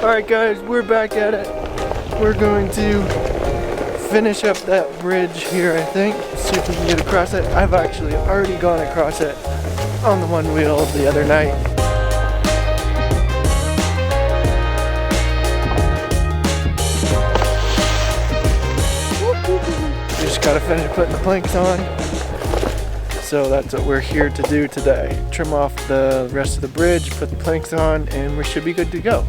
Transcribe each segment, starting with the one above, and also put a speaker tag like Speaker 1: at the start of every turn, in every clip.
Speaker 1: Alright guys, we're back at it. We're going to finish up that bridge here, I think. See if we can get across it. I've actually already gone across it on the one wheel the other night. Just gotta finish putting the planks on. So that's what we're here to do today. Trim off the rest of the bridge, put the planks on, and we should be good to go.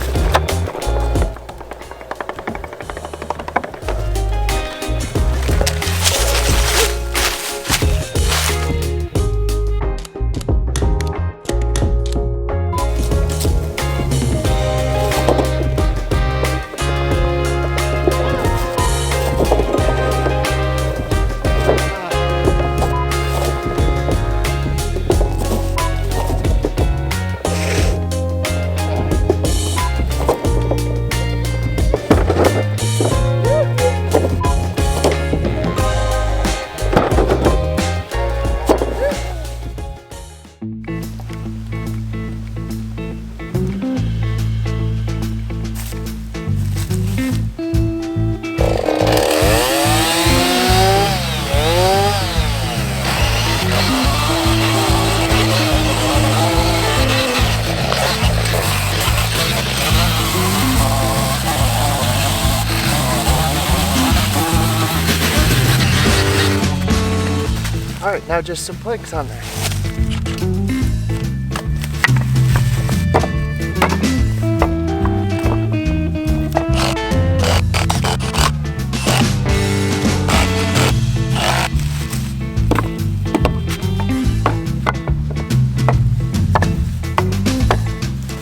Speaker 1: Alright, now just some planks on there.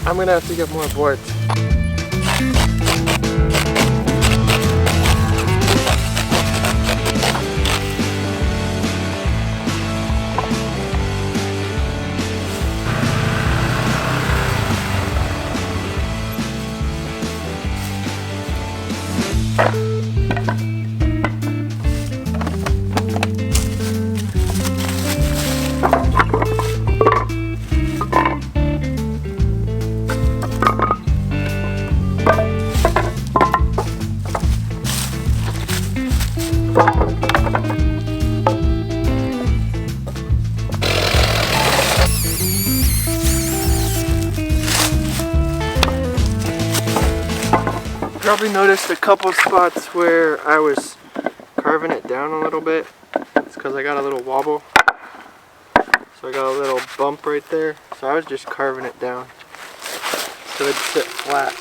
Speaker 1: I'm gonna have to get more boards. Probably noticed a couple spots where I was carving it down a little bit. It's because I got a little wobble. So I got a little bump right there. So I was just carving it down so it'd sit flat.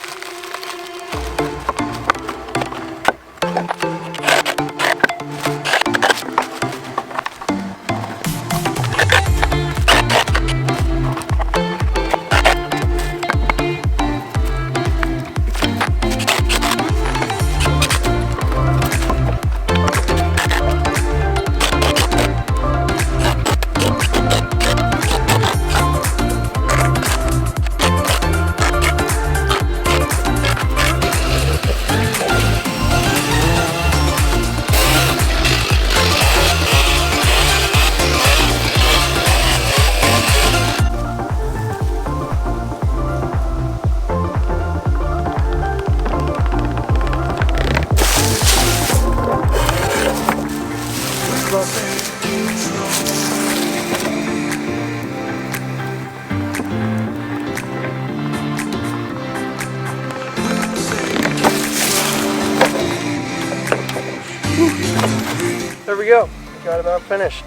Speaker 1: There we go. Got about finished.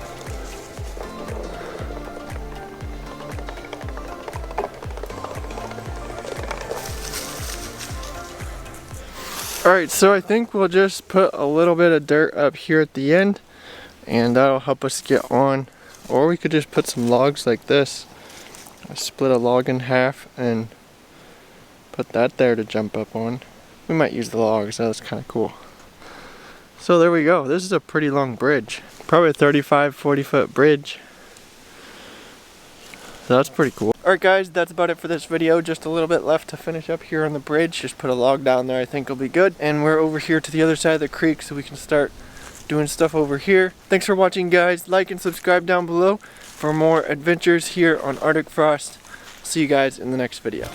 Speaker 1: Alright, so I think we'll just put a little bit of dirt up here at the end and that'll help us get on. Or we could just put some logs like this. I split a log in half and put that there to jump up on. We might use the logs, that was kind of cool. So there we go. This is a pretty long bridge. Probably a 35-40 foot bridge. So that's pretty cool. Alright guys, that's about it for this video. Just a little bit left to finish up here on the bridge. Just put a log down there, I think will be good. And we're over here to the other side of the creek so we can start doing stuff over here. Thanks for watching guys. Like and subscribe down below for more adventures here on Arctic Frost. See you guys in the next video.